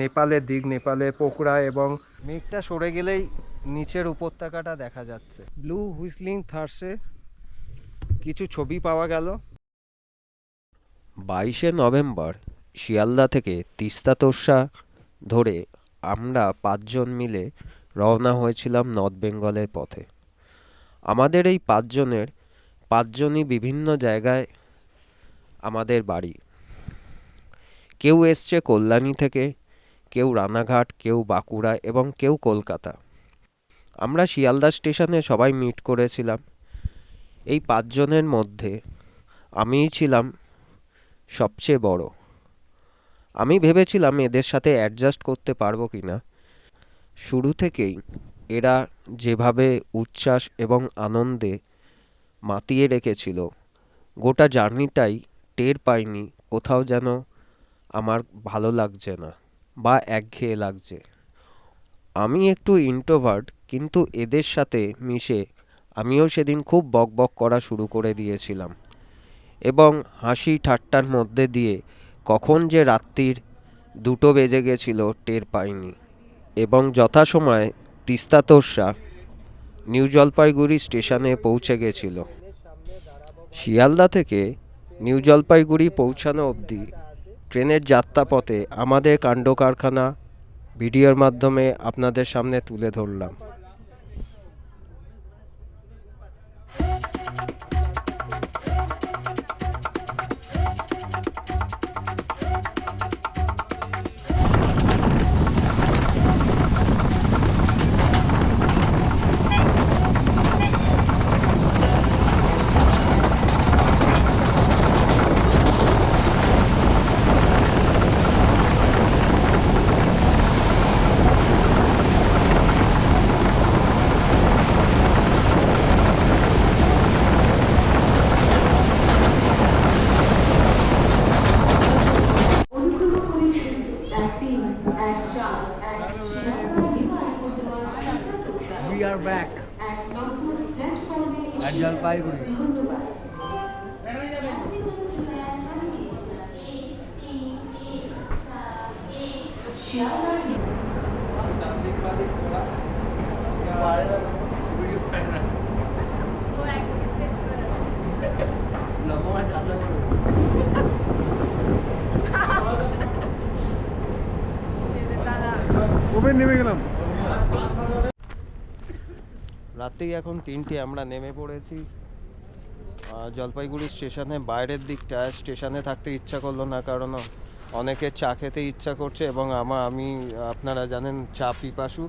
নেপালের দিক, নেপালের পোখরা, এবং মেঘটা সরে গেলেই নিচের উপত্যকাটা দেখা যাচ্ছে। ব্লু হুইসলিং থার্সে কিছু ছবি পাওয়া গেল। 22শে নভেম্বর শিয়ালদা থেকে তিস্তা তোর্ষা ধরে আমরা 5 জন মিলে রওনা হয়েছিলাম নর্থ বেঙ্গলের পথে। আমাদের এই 5 জনের 5 জনই বিভিন্ন জায়গায় আমাদের বাড়ি। কেউ এসছে কল্যাণী থেকে, কেউ রানাঘাট, কেউ বাঁকুড়া এবং কেউ কলকাতা। আমরা শিয়ালদা স্টেশনে সবাই মিট করেছিলাম। এই 5 জনের মধ্যে আমিই ছিলাম সবচেয়ে বড়। আমি ভেবেছিলাম এদের সাথে অ্যাডজাস্ট করতে পারবো কিনা। শুরু থেকেই এরা যেভাবে উচ্ছ্বাস এবং আনন্দে মাতিয়ে রেখেছিল, গোটা জার্নিটাই টের পাইনি কোথাও যেন আমার ভালো লাগছে না বা একঘেয়ে লাগছে। আমি একটু ইন্ট্রোভার্ট, কিন্তু এদের সাথে মিশে আমিও সেদিন খুব বকবক করা শুরু করে দিয়েছিলাম এবং হাসি ঠাট্টার মধ্যে দিয়ে কখন যে রাত্রির 2টো বেজে গেছিল টের পাইনি। এবং যথাসময়ে তিস্তা তোর্ষা নিউ জলপাইগুড়ি স্টেশনে পৌঁছে গেছিল। শিয়ালদা থেকে নিউ জলপাইগুড়ি পৌঁছানো অবধি ট্রেনের যাত্রাপথে আমাদের কাণ্ডকারখানা ভিডিওর মাধ্যমে আপনাদের সামনে তুলে ধরলাম। We are back at Jalpaiguri. নেমে গেলাম। রাতেই এখন 3টে, আমরা নেমে পড়েছি জলপাইগুড়ি স্টেশনে। বাইরের দিকটা স্টেশনে থাকতে ইচ্ছা করলো না, কারণ অনেকের চা খেতে ইচ্ছা করছে এবং আমি আপনারা জানেন চা পিপাসু,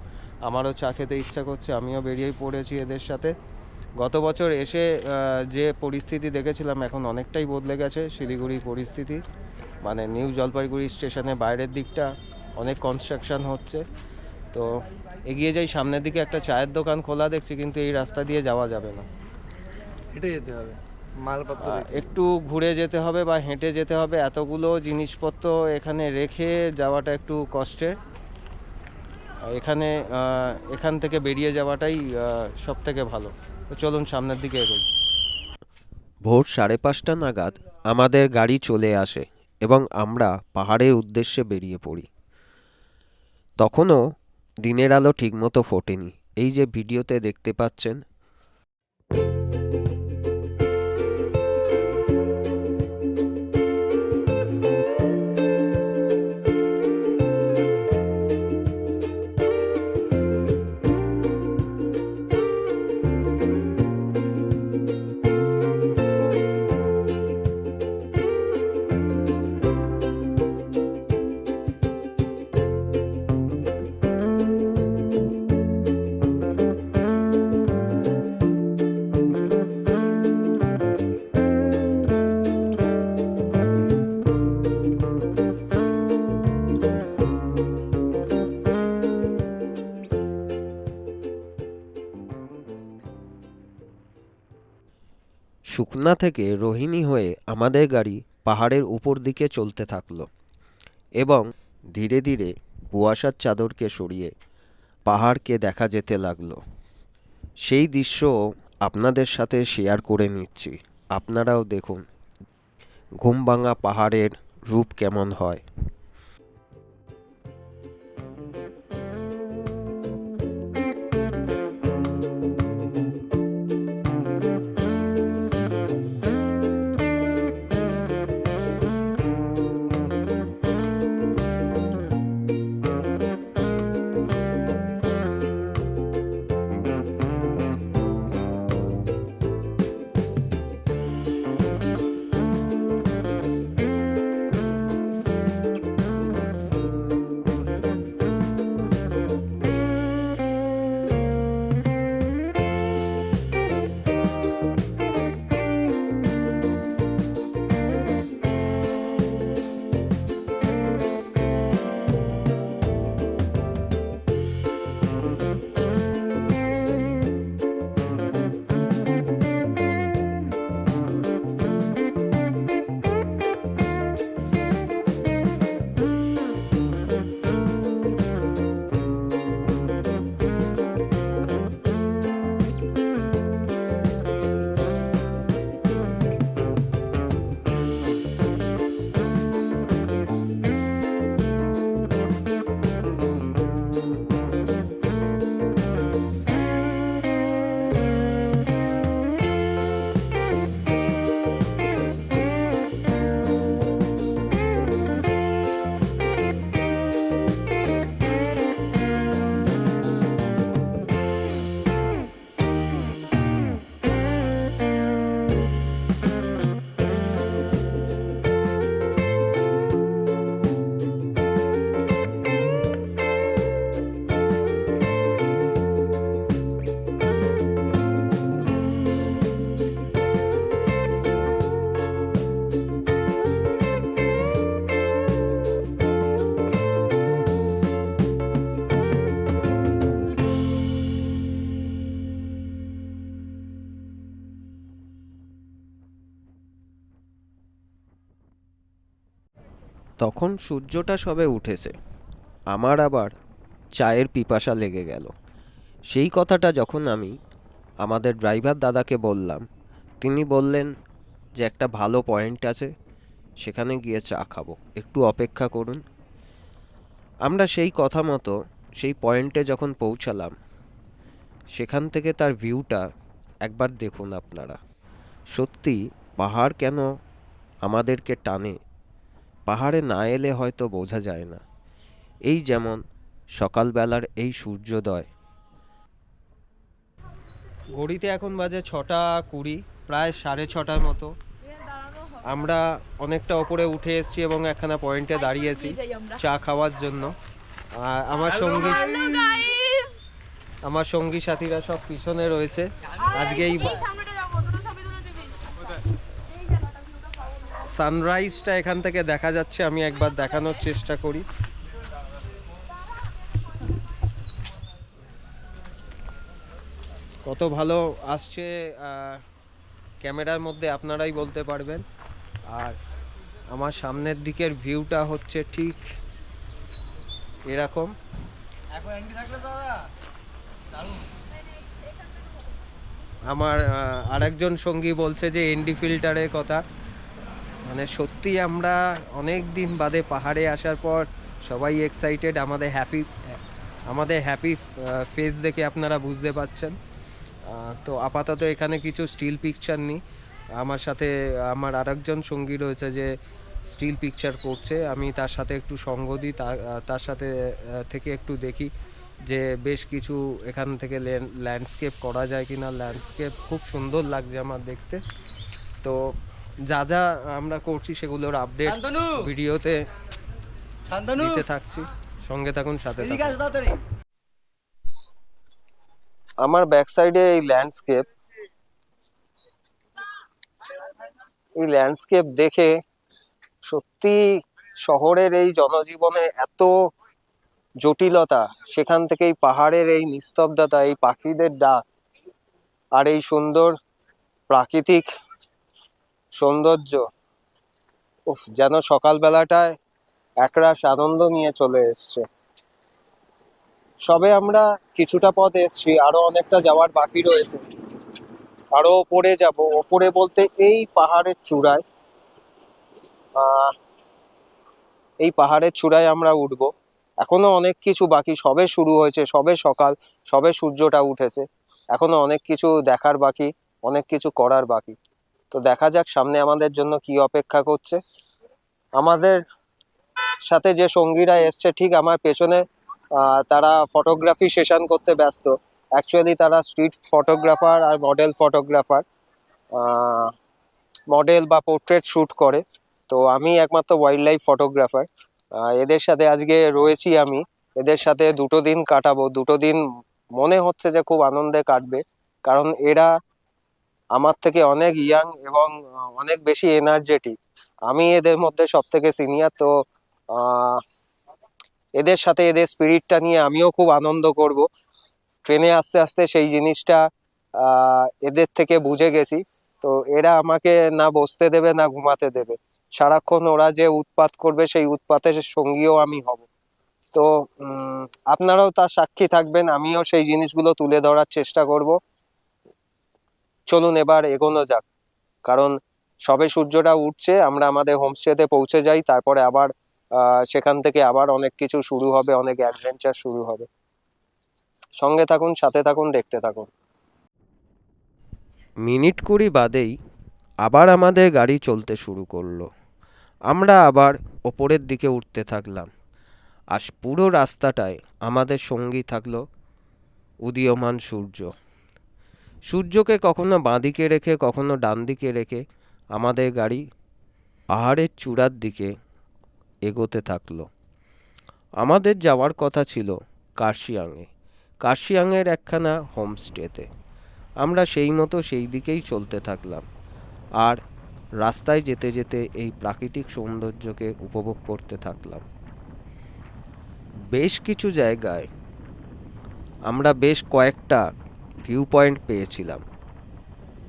আমারও চা খেতে ইচ্ছা করছে। আমিও বেরিয়ে পড়েছি এদের সাথে। গত বছর এসে যে পরিস্থিতি দেখেছিলাম এখন অনেকটাই বদলে গেছে শিলিগুড়ির পরিস্থিতি। মানে নিউ জলপাইগুড়ি স্টেশনে বাইরের দিকটা অনেক কনস্ট্রাকশন হচ্ছে। তো এগিয়ে যাই, সামনের দিকে একটা চায়ের দোকান খোলা দেখছি, কিন্তু এই রাস্তা দিয়ে যাওয়া যাবে না, হেঁটে যেতে হবে, মালপত্র একটু ঘুরে যেতে হবে বা হেঁটে যেতে হবে। এতগুলো জিনিসপত্র এখানে রেখে যাওয়াটা একটু কষ্টের। এখান থেকে বেরিয়ে যাওয়াটাই সব থেকে ভালো। তো চলুন সামনের দিকে এগোই। ভোর 5:30 নাগাদ আমাদের গাড়ি চলে আসে এবং আমরা পাহাড়ের উদ্দেশ্যে বেরিয়ে পড়ি। তখনও দিনের আলো ঠিকমতো ফোটেনি। এই যে ভিডিওতে দেখতে পাচ্ছেন, সুকনা থেকে রোহিণী হয়ে আমাদের গাড়ি পাহাড়ের উপর দিকে চলতে থাকলো এবং ধীরে ধীরে কুয়াশার চাদরকে সরিয়ে পাহাড়কে দেখা যেতে লাগলো। সেই দৃশ্য আপনাদের সাথে শেয়ার করে নিচ্ছি, আপনারাও দেখুন। ঘুমভাঙা পাহাড়ের রূপ কেমন হয়। তখন সূর্যটা সবে উঠেছে। আমার আবার চায়ের পিপাসা লেগে গেল। সেই কথাটা যখন আমি আমাদের ড্রাইভার দাদাকে বললাম, তিনি বললেন যে একটা ভালো পয়েন্ট আছে, সেখানে গিয়ে চা খাবো, একটু অপেক্ষা করুন। আমরা সেই কথা মতো সেই পয়েন্টে যখন পৌঁছালাম, সেখান থেকে তার ভিউটা একবার দেখুন আপনারা। সত্যি পাহাড় কেন আমাদেরকে টানে, পাহাড়ে না এলে হয়তো বোঝা যায় না। এই যেমন সকালবেলার এই সূর্যোদয়। ঘড়িতে এখন বাজে 6:20, প্রায় 6:30 মতো। আমরা অনেকটা ওপরে উঠে এসেছি এবং একখানা পয়েন্টে দাঁড়িয়েছি চা খাওয়ার জন্য। আমার সঙ্গী সাথীরা সব পিছনে রয়েছে। আজকে এই সানরাইজটা এখান থেকে দেখা যাচ্ছে, আমি একবার দেখানোর চেষ্টা করি। কত ভালো আসছে ক্যামেরার মধ্যে আপনারাই বলতে পারবেন। আর আমার সামনের দিকের ভিউটা হচ্ছে ঠিক এরকম। আমার আরেকজন সঙ্গী বলছে যে এনডি ফিল্টারের কথা, মানে সত্যি আমরা অনেক দিন বাদে পাহাড়ে আসার পর সবাই এক্সাইটেড। আমাদের হ্যাপি ফেস দেখে আপনারা বুঝতে পারছেন। তো আপাতত এখানে কিছু স্টিল পিকচার নিই। আমার সাথে আমার আরেকজন সঙ্গী রয়েছে যে স্টিল পিকচার করছে, আমি তার সাথে একটু সঙ্গ দিই, তার সাথে থেকে একটু দেখি যে বেশ কিছু এখান থেকে ল্যান্ডস্কেপ করা যায় কিনা। ল্যান্ডস্কেপ খুব সুন্দর লাগছে আমার দেখতে। তো যা যা আমরা করছি সেগুলোর আপডেট ভিডিওতে দিতে থাকছি, সঙ্গে থাকুন, সাথে থাকুন। আমার ব্যাক সাইডে এই ল্যান্ডস্কেপ দেখে সত্যি শহরের এই জনজীবনে এত জটিলতা, সেখান থেকে এই পাহাড়ের এই নিস্তব্ধতা, এই পাখিদের ডাক আর এই সুন্দর প্রাকৃতিক সৌন্দর্য, যেন সকালবেলাটায় একরাশ আনন্দ নিয়ে চলে এসছে। সবে আমরা কিছুটা পথ এসছি, আরো অনেকটা যাওয়ার বাকি রয়েছে। আরো ওপরে যাব, ওপরে বলতে এই পাহাড়ের চূড়ায় এই পাহাড়ের চূড়ায় আমরা উঠব। এখনো অনেক কিছু বাকি, সবে শুরু হয়েছে, সবে সকাল, সবে সূর্যটা উঠেছে, এখনো অনেক কিছু দেখার বাকি, অনেক কিছু করার বাকি। তো দেখা যাক সামনে আমাদের জন্য কি অপেক্ষা করছে। আমাদের সাথে যে সঙ্গীরা এসছে ঠিক আমার পেছনে, তারা ফটোগ্রাফি সেশন করতে ব্যস্ত। অ্যাকচুয়ালি তারা স্ট্রিট ফটোগ্রাফার আর মডেল ফটোগ্রাফার, মডেল বা পোর্ট্রেট শ্যুট করে। তো আমি একমাত্র ওয়াইল্ড লাইফ ফটোগ্রাফার। এদের সাথে আজকে রয়েছি আমি, এদের সাথে 2 দিন কাটাবো। 2 দিন মনে হচ্ছে যে খুব আনন্দে কাটবে, কারণ এরা আমার থেকে অনেক ইয়াং এবং অনেক বেশি এনার্জেটিক। আমি এদের মধ্যে সব থেকে সিনিয়র। তো আহ, এদের সাথে এদের স্পিরিটটা নিয়ে আমিও খুব আনন্দ করব। ট্রেনে আস্তে আস্তে সেই জিনিসটা এদের থেকে বুঝে গেছি। তো এরা আমাকে না বসতে দেবে না ঘুমাতে দেবে, সারাক্ষণ ওরা যে উৎপাত করবে সেই উৎপাতের সঙ্গীও আমি হব। তো আপনারাও তার সাক্ষী থাকবেন, আমিও সেই জিনিসগুলো তুলে ধরার চেষ্টা করব। চলুন এবার এগোনো যাক, কারণ সবে সূর্যটা উঠছে, আমরা আমাদের হোমস্টেতে পৌঁছে যাই, তারপরে আবার সেখান থেকে আবার অনেক কিছু শুরু হবে, অনেক অ্যাডভেঞ্চার শুরু হবে। সঙ্গে থাকুন, সাথে থাকুন, দেখতে থাকুন। মিনিট 20 বাদেই আবার আমাদের গাড়ি চলতে শুরু করলো। আমরা আবার ওপরের দিকে উঠতে থাকলাম। আর পুরো রাস্তাটায় আমাদের সঙ্গী থাকলো উদীয়মান সূর্য। সূর্যকে কখনো বাঁদিকে রেখে কখনো ডান দিকে রেখে আমাদের গাড়ি পাহাড়ের চূড়ার দিকে এগোতে থাকলো। আমাদের যাওয়ার কথা ছিল কার্শিয়াংয়ে, কার্শিয়াংয়ের একখানা হোমস্টেতে। আমরা সেই মতো সেই দিকেই চলতে থাকলাম, আর রাস্তায় যেতে যেতে এই প্রাকৃতিক সৌন্দর্যকে উপভোগ করতে থাকলাম। বেশ কিছু জায়গায় আমরা বেশ কয়েকটা ভিউ পয়েন্ট পেয়েছিলাম,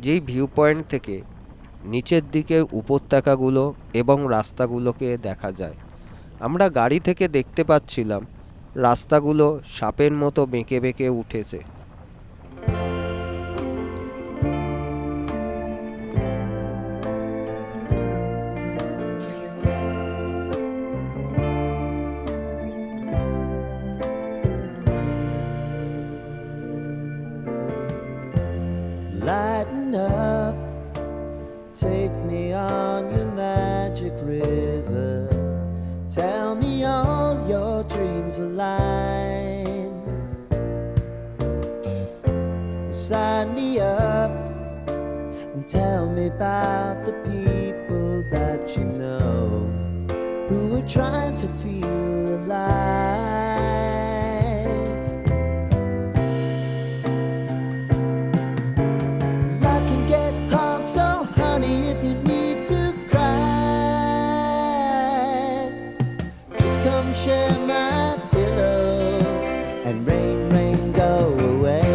যেই ভিউ পয়েন্ট থেকে নিচের দিকের উপত্যকাগুলো এবং রাস্তাগুলোকে দেখা যায়। আমরা গাড়ি থেকে দেখতে পাচ্ছিলাম রাস্তাগুলো সাপের মতো বেঁকে বেঁকে উঠেছে। Lighten up, take me on your magic river. Tell me all your dreams align. Sign me up and tell me about the people that you know who are trying to feel alive. Life can get hard, so honey, if you need to cry, just come share my pillow and rain, rain, go away.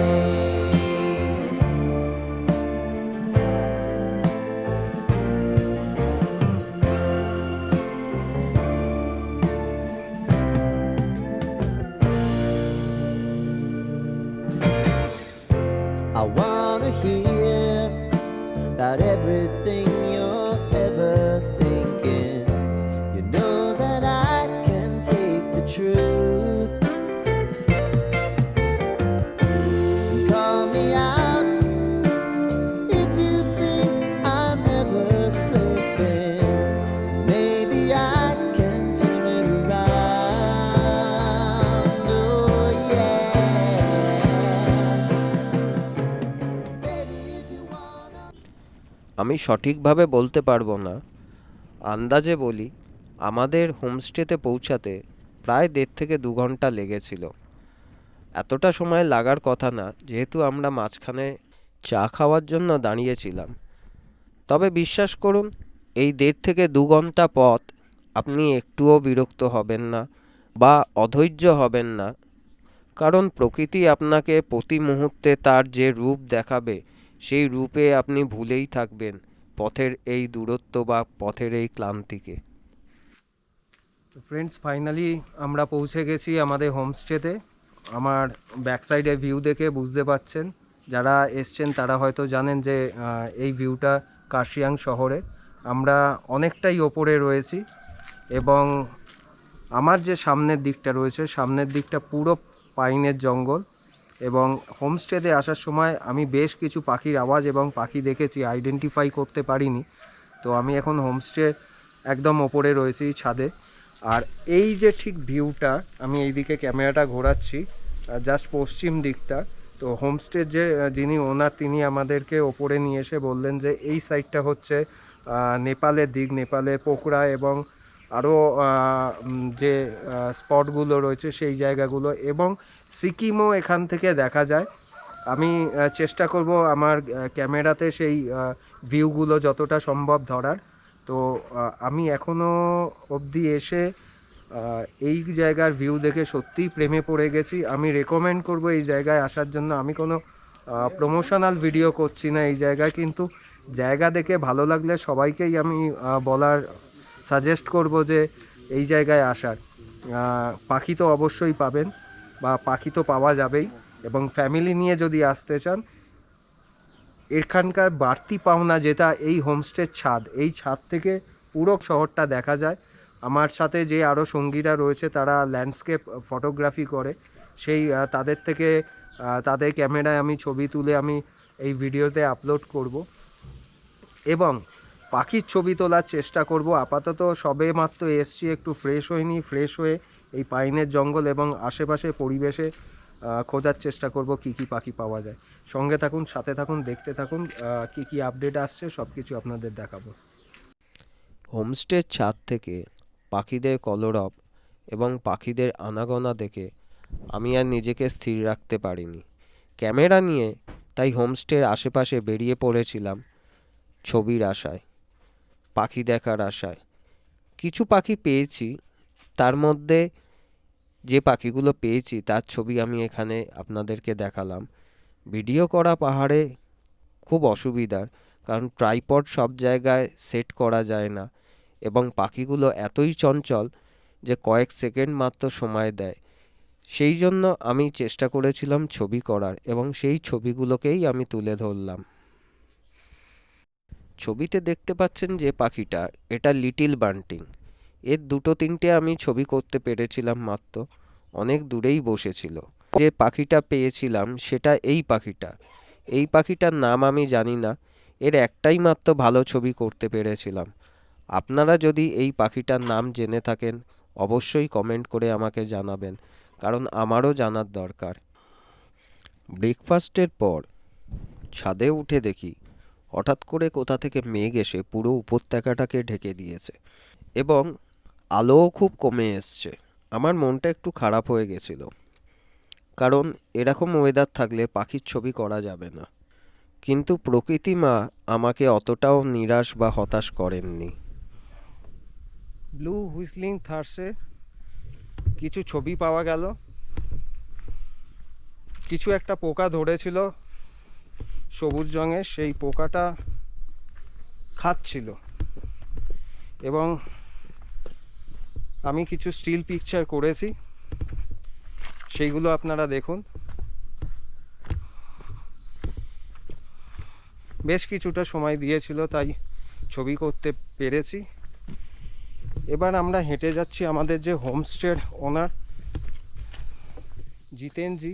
I wanna hear about everything you're ever thinking. You know that I can take the truth and call me out if you think I'm ever slipping. Maybe I can turn it around. Oh yeah. Baby, if you wanna. আমি সঠিকভাবে বলতে পারবো না, আন্দাজে বলি আমাদের হোমস্টেতে পৌঁছাতে প্রায় 1.5 থেকে 2 ঘন্টা লেগেছিল। এতটা সময় লাগার কথা না, যেহেতু আমরা মাঝখানে চা খাওয়ার জন্য দাঁড়িয়েছিলাম। তবে বিশ্বাস করুন, এই 1.5 থেকে 2 ঘন্টা পথ আপনি একটুও বিরক্ত হবেন না বা অধৈর্য হবেন না, কারণ প্রকৃতি আপনাকে প্রতি মুহূর্তে তার যে রূপ দেখাবে সেই রূপে আপনি ভুলেই থাকবেন পথের এই দূরত্ব বা পথের এই ক্লান্তিকে। ফ্রেন্ডস, ফাইনালি আমরা পৌঁছে গেছি আমাদের হোমস্টেতে। আমার ব্যাক সাইডে ভিউ দেখে বুঝতে পারছেন, যারা এসছেন তারা হয়তো জানেন যে এই ভিউটা কার্শিয়াং শহরে। আমরা অনেকটাই ওপরে রয়েছি এবং আমার যে সামনের দিকটা রয়েছে, সামনের দিকটা পুরো পাইনের জঙ্গল, এবং হোমস্টেতে আসার সময় আমি বেশ কিছু পাখির আওয়াজ এবং পাখি দেখেছি, আইডেন্টিফাই করতে পারিনি। তো আমি এখন হোমস্টে একদম ওপরে রয়েছি, ছাদে। আর এই যে ঠিক ভিউটা, আমি এই দিকে ক্যামেরাটা ঘোরাচ্ছি, জাস্ট পশ্চিম দিকটা। তো হোমস্টের যে যিনি ওনার, তিনি আমাদেরকে ওপরে নিয়ে এসে বললেন যে এই সাইডটা হচ্ছে নেপালের দিক, নেপালের পোখরা এবং আরও যে স্পটগুলো রয়েছে সেই জায়গাগুলো, এবং সিকিমও এখান থেকে দেখা যায়। আমি চেষ্টা করব আমার ক্যামেরাতে সেই ভিউগুলো যতটা সম্ভব ধরার। তো আমি এখনও অবধি এসে এই জায়গার ভিউ দেখে সত্যিই প্রেমে পড়ে গেছি। আমি রেকমেন্ড করব এই জায়গায় আসার জন্য। আমি কোনো প্রমোশনাল ভিডিও করছি না এই জায়গায়, কিন্তু জায়গা দেখে ভালো লাগলে সবাইকেই আমি বলার সাজেস্ট করব যে এই জায়গায় আসার। পাখি তো অবশ্যই পাবেন, বা পাখি তো পাওয়া যাবেই, এবং ফ্যামিলি নিয়ে যদি আসতে চান, এখানকার বাড়তি পাওনা যেটা এই হোমস্টের ছাদ, এই ছাদ থেকে পুরো শহরটা দেখা যায়। আমার সাথে যে আরও সঙ্গীরা রয়েছে তারা ল্যান্ডস্কেপ ফটোগ্রাফি করে, সেই তাদের থেকে তাদের ক্যামেরায় আমি ছবি তুলে আমি এই ভিডিওতে আপলোড করব, এবং পাখির ছবি তোলার চেষ্টা করব। আপাতত সবে মাত্র এসছি, একটু ফ্রেশ হয়নি, ফ্রেশ হয়ে এই পাইনের জঙ্গল এবং আশেপাশে পরিবেশে খোঁজার চেষ্টা করব কি কি পাখি পাওয়া যায়। সঙ্গে থাকুন, সাথে থাকুন, দেখতে থাকুন, কি কি আপডেট আসছে সব কিছু আপনাদের দেখাবো। হোমস্টের ছাদ থেকে পাখিদের কলরব এবং পাখিদের আনাগোনা দেখে আমি আর নিজেকে স্থির রাখতে পারিনি। ক্যামেরা নিয়ে তাই হোমস্টের আশেপাশে বেরিয়ে পড়েছিলাম ছবির আশায়, পাখি দেখার আশায়। কিছু পাখি পেয়েছি, তার মধ্যে যে পাখিগুলো পেয়েছি তার ছবি আমি এখানে আপনাদেরকে দেখালাম। ভিডিও করা পাহাড়ে খুব অসুবিধার, কারণ ট্রাইপড সব জায়গায় সেট করা যায় না, এবং পাখিগুলো এতই চঞ্চল যে কয়েক সেকেন্ড মাত্র সময় দেয়। সেই জন্য আমি চেষ্টা করেছিলাম ছবি করার, এবং সেই ছবিগুলোকেই আমি তুলে ধরলাম। ছবিতে দেখতে পাচ্ছেন যে পাখিটা, এটা লিটিল বান্টিং। এর দুটো তিনটে আমি ছবি করতে পেরেছিলাম মাত্র, অনেক দূরেই বসেছিল। যে পাখিটা পেয়েছিলাম সেটা এই পাখিটা। এই পাখিটার নাম আমি জানি না, এর একটাই মাত্র ভালো ছবি করতে পেরেছিলাম। আপনারা যদি এই পাখিটার নাম জেনে থাকেন অবশ্যই কমেন্ট করে আমাকে জানাবেন, কারণ আমারও জানার দরকার। ব্রেকফাস্টের পর ছাদে উঠে দেখি হঠাৎ করে কোথা থেকে মেঘ এসে পুরো উপত্যকাটাকে ঢেকে দিয়েছে, এবং আলোও খুব কমে এসছে। আমার মনটা একটু খারাপ হয়ে গেছিল, কারণ এরকম ওয়েদার থাকলে পাখির ছবি করা যাবে না। কিন্তু প্রকৃতি মা আমাকে অতটাও নিরাশ বা হতাশ করেননি। ব্লু হুইসলিং থার্সে কিছু ছবি পাওয়া গেল। কিছু একটা পোকা ধরেছিল সবুজ রঙের, সেই পোকাটা খাচ্ছিল, এবং আমি কিছু স্টিল পিকচার করেছি, সেইগুলো আপনারা দেখুন। বেশ কিছুটা সময় দিয়েছিল তাই ছবি করতে পেরেছি। এবার আমরা হেঁটে যাচ্ছি আমাদের যে হোমস্টের ওনার জিতেনজি,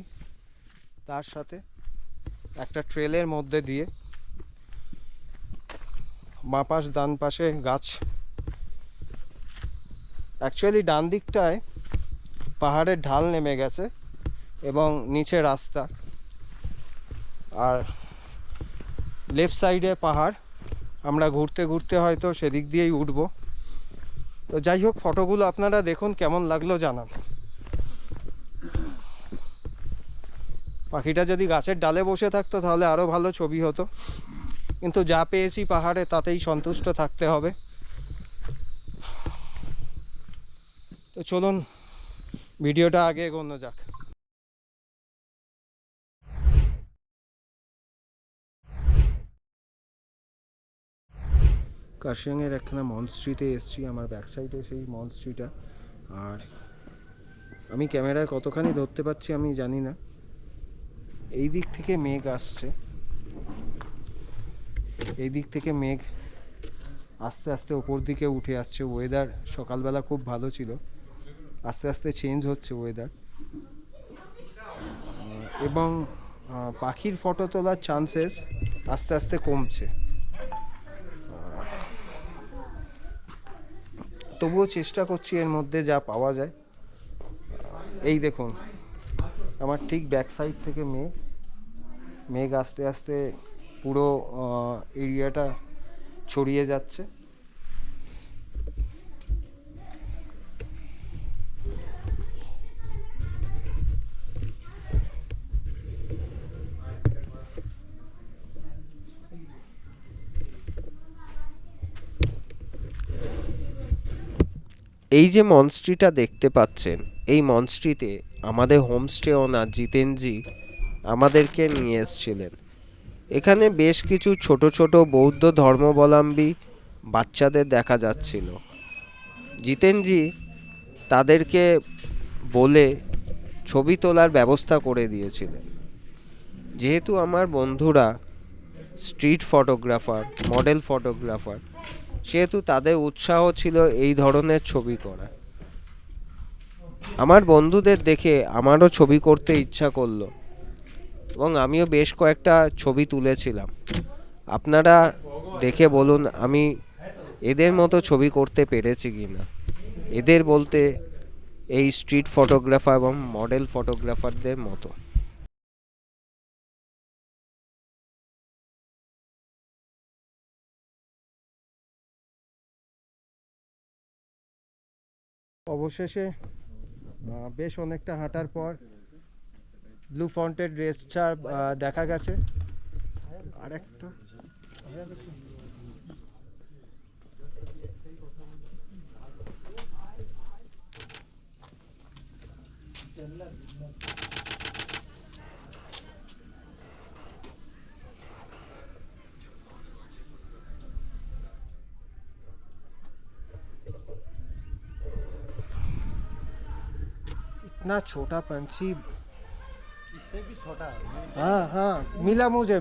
তার সাথে একটা ট্রেলের মধ্যে দিয়ে। বাঁ পাশ ডান পাশে গাছ, অ্যাকচুয়ালি ডান দিকটায় পাহাড়ের ঢাল নেমে গেছে এবং নিচে রাস্তা, আর লেফট সাইডে পাহাড়। আমরা ঘুরতে ঘুরতে হয়তো সেদিক দিয়েই উঠবো। তো যাই হোক, ফটোগুলো আপনারা দেখুন, কেমন লাগলো জানান। পাখিটা যদি গাছের ডালে বসে থাকতো তাহলে আরও ভালো ছবি হতো, কিন্তু যা পেয়েছি পাহাড়ে তাতেই সন্তুষ্ট থাকতে হবে। তো চলুন ভিডিওটা আগে এগোনো যাক। কার্শিয়াংয়ের একখানা মনস্ট্রিতে এসেছি, আমার ব্যাক সাইডে সেই মনস্ট্রিটা। আর আমি ক্যামেরায় কতখানি ধরতে পারছি আমি জানি না। এই দিক থেকে মেঘ আসছে, এই দিক থেকে মেঘ আস্তে আস্তে ওপর দিকে উঠে আসছে। ওয়েদার সকালবেলা খুব ভালো ছিল, আস্তে আস্তে চেঞ্জ হচ্ছে ওয়েদার, এবং পাখির ফটো তোলার চান্সেস আস্তে আস্তে কমছে। তবুও চেষ্টা করছি এর মধ্যে যা পাওয়া যায়। এই দেখুন আমার ঠিক ব্যাক সাইড থেকে মেঘ আস্তে আস্তে পুরো এরিয়াটা ছড়িয়ে যাচ্ছে। এই যে মনস্ট্রিটা দেখতে পাচ্ছেন, এই মনস্ট্রিতে আমাদের হোমস্টে ওনার জিতেনজি আমাদেরকে নিয়ে এসেছিলেন। এখানে বেশ কিছু ছোট ছোট বৌদ্ধ ধর্মাবলম্বী বাচ্চাদের দেখা যাচ্ছিল। জিতেনজি তাদেরকে বলে ছবি তোলার ব্যবস্থা করে দিয়েছিলেন। যেহেতু আমার বন্ধুরা স্ট্রিট ফটোগ্রাফার, মডেল ফটোগ্রাফার, সেহেতু তাদের উৎসাহ ছিল এই ধরনের ছবি করা। আমার বন্ধুদের দেখে আমারও ছবি করতে ইচ্ছা করলো এবং আমিও বেশ কয়েকটা ছবি তুলেছিলাম। আপনারা দেখে বলুন আমি এদের মতো ছবি করতে পেরেছি কিনা। এদের বলতে এই স্ট্রিট ফটোগ্রাফার এবং মডেল ফটোগ্রাফারদের মতো। অবশেষে বেশ অনেকটা হাঁটার পর ব্লু ফন্টেড রেস্টটা দেখা গেছে। আরেকটা इतना छोटा पंछी। इससे भी छोटा। हाँ हाँ, मिला मुझे